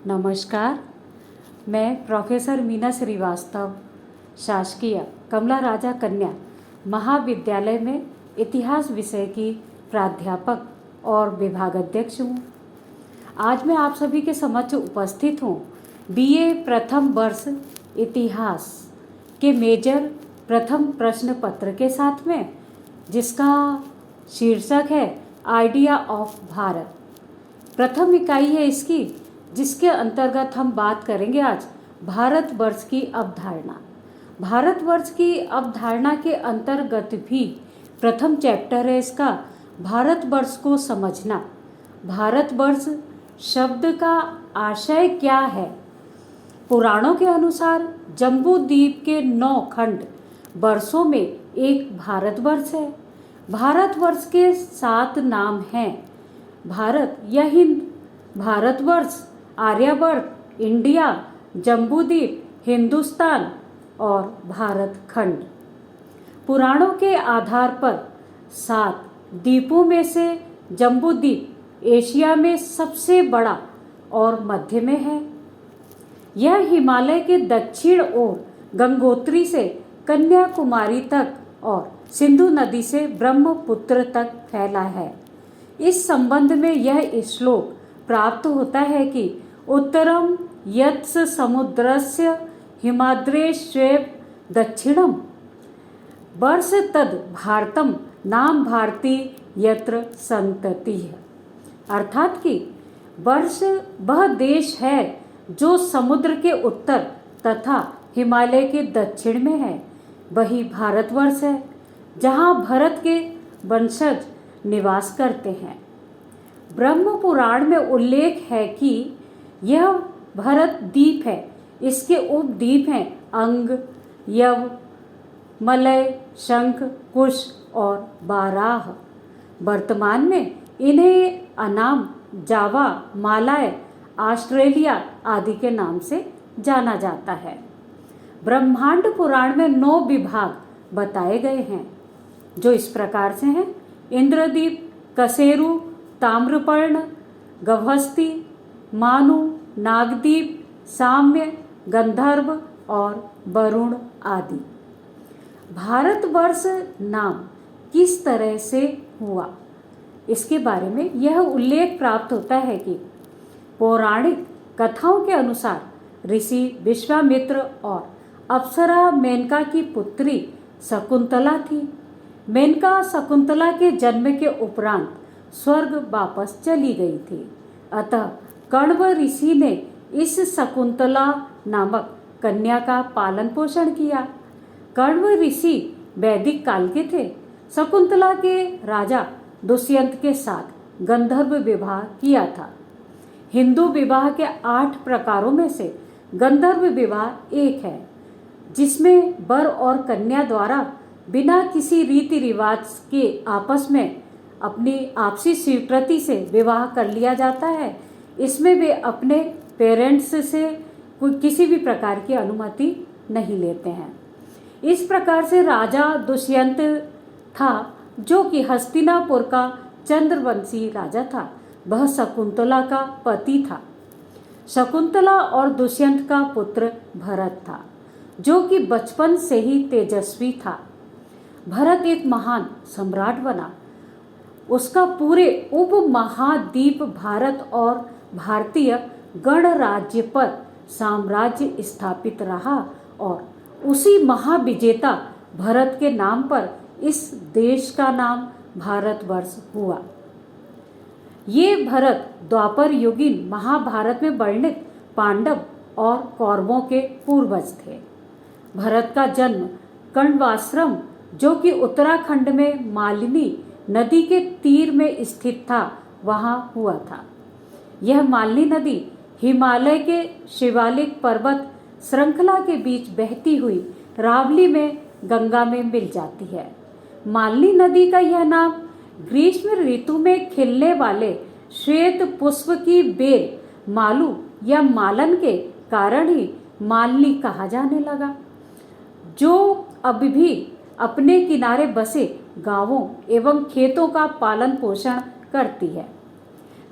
नमस्कार। मैं प्रोफेसर मीना श्रीवास्तव, शासकीय कमला राजा कन्या महाविद्यालय में इतिहास विषय की प्राध्यापक और विभागाध्यक्ष हूँ। आज मैं आप सभी के समक्ष उपस्थित हूँ बीए प्रथम वर्ष इतिहास के मेजर प्रथम प्रश्न पत्र के साथ में, जिसका शीर्षक है आइडिया ऑफ भारत। प्रथम इकाई है इसकी, जिसके अंतर्गत हम बात करेंगे आज भारतवर्ष की अवधारणा। भारतवर्ष की अवधारणा के अंतर्गत भी प्रथम चैप्टर है इसका, भारतवर्ष को समझना। भारतवर्ष शब्द का आशय क्या है? पुराणों के अनुसार जम्बू द्वीप के 9 खंड वर्षों में एक भारतवर्ष है। भारतवर्ष के 7 नाम हैं: भारत या हिंद, भारतवर्ष, आर्यवर्त, इंडिया, जम्बूद्वीप, हिंदुस्तान और भारत खंड। पुराणों के आधार पर 7 द्वीपों में से जम्बूद्वीप एशिया में सबसे बड़ा और मध्य में है। यह हिमालय के दक्षिण ओर गंगोत्री से कन्याकुमारी तक और सिंधु नदी से ब्रह्मपुत्र तक फैला है। इस संबंध में यह श्लोक प्राप्त होता है कि उत्तरम यत्स समुद्रस्य हिमाद्रेश्वेव दक्षिणम वर्ष तद भारतम नाम भारती यत्र संतति है। अर्थात कि वर्ष वह देश है जो समुद्र के उत्तर तथा हिमालय के दक्षिण में है। वही भारतवर्ष है जहाँ भरत के वंशज निवास करते हैं। ब्रह्म पुराण में उल्लेख है कि यह भरत द्वीप है। इसके उपद्वीप हैं अंग, यव, मलय, शंख, कुश और बाराह। वर्तमान में इन्हें अनाम, जावा, मालय, ऑस्ट्रेलिया आदि के नाम से जाना जाता है। ब्रह्मांड पुराण में 9 विभाग बताए गए हैं, जो इस प्रकार से हैं: इंद्रद्वीप, कसेरु, ताम्रपर्ण, गभस्ती, मानु, नागद्वीप, साम्य, गंधर्व और वरुण आदि। भारतवर्ष नाम किस तरह से हुआ, इसके बारे में यह उल्लेख प्राप्त होता है कि पौराणिक कथाओं के अनुसार ऋषि विश्वामित्र और अप्सरा मेनका की पुत्री शकुंतला थी। मेनका शकुंतला के जन्म के उपरांत स्वर्ग वापस चली गई थी। अतः कण्व ऋषि ने इस शकुंतला नामक कन्या का पालन पोषण किया। कण्व ऋषि वैदिक काल के थे। शकुंतला के राजा दुष्यंत के साथ गंधर्व विवाह किया था। हिंदू विवाह के 8 प्रकारों में से गंधर्व विवाह एक है, जिसमें वर और कन्या द्वारा बिना किसी रीति रिवाज के आपस में अपनी आपसी स्वीकृति से विवाह कर लिया जाता है। इसमें वे अपने पेरेंट्स से कोई किसी भी प्रकार की अनुमति नहीं लेते हैं। इस प्रकार से राजा दुष्यंत था, जो कि हस्तिनापुर का चंद्रवंशी राजा था। वह शकुंतला का पति था। शकुंतला और दुष्यंत का पुत्र भरत था, जो कि बचपन से ही तेजस्वी था। भरत एक महान सम्राट बना। उसका पूरे उपमहाद्वीप भारत और भारतीय गणराज्य पर साम्राज्य स्थापित रहा और उसी महाविजेता भरत के नाम पर इस देश का नाम भारतवर्ष हुआ। ये भरत द्वापर युगीन महाभारत में वर्णित पांडव और कौरवों के पूर्वज थे। भरत का जन्म कण्वाश्रम, जो कि उत्तराखंड में मालिनी नदी के तीर में स्थित था, वहाँ हुआ था। यह मालिनी नदी हिमालय के शिवालिक पर्वत श्रृंखला के बीच बहती हुई रावली में गंगा में मिल जाती है। मालिनी नदी का यह नाम ग्रीष्म ऋतु में खिलने वाले श्वेत पुष्प की बेल मालू या मालन के कारण ही मालिनी कहा जाने लगा, जो अब भी अपने किनारे बसे गांवों एवं खेतों का पालन पोषण करती है।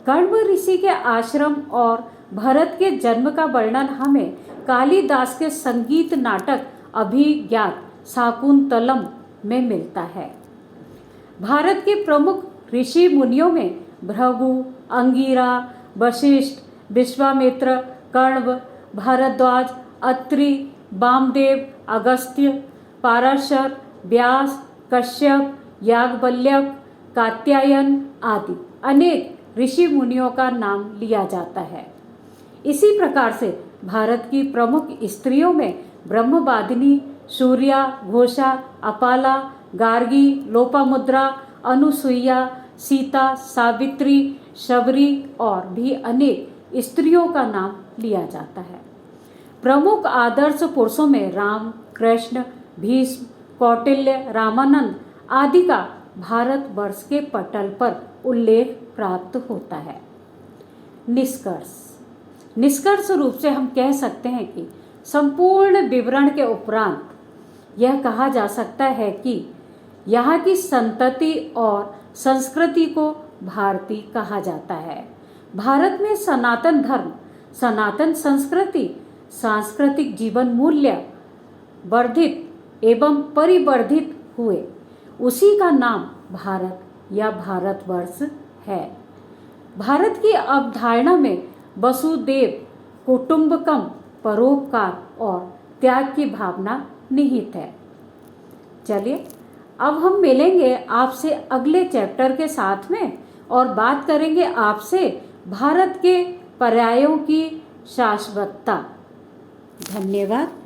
कण्व ऋषि के आश्रम और भरत के जन्म का वर्णन हमें कालिदास के संगीत नाटक अभिज्ञात शाकुंतलम में मिलता है। भारत के प्रमुख ऋषि मुनियों में भृगु, अंगिरा, वशिष्ठ, विश्वामित्र, कण्व, भारद्वाज, अत्रि, वामदेव, अगस्त्य, पाराशर, व्यास, कश्यप, याज्ञवल्क्य, कात्यायन आदि अनेक ऋषि मुनियों का नाम लिया जाता है। इसी प्रकार से भारत की प्रमुख स्त्रियों में ब्रह्मवादिनी, सूर्या, घोषा, अपाला, गार्गी, लोपामुद्रा, अनुसुईया, सीता, सावित्री, शबरी और भी अनेक स्त्रियों का नाम लिया जाता है। प्रमुख आदर्श पुरुषों में राम, कृष्ण, भीष्म, कौटिल्य, रामानंद आदि का भारतवर्ष के पटल पर उल्लेख प्राप्त होता है। निष्कर्ष रूप से हम कह सकते हैं कि संपूर्ण विवरण के उपरांत यह कहा जा सकता है कि यहाँ की संतति और संस्कृति को भारतीय कहा जाता है। भारत में सनातन धर्म, सनातन संस्कृति, सांस्कृतिक जीवन मूल्य वर्धित एवं परिवर्धित हुए, उसी का नाम भारत या भारतवर्ष है। भारत की अवधारणा में वसुदेव कुटुंबकम, परोपकार और त्याग की भावना निहित है। चलिए अब हम मिलेंगे आपसे अगले चैप्टर के साथ में और बात करेंगे आपसे भारत के पर्यायों की शाश्वतता। धन्यवाद।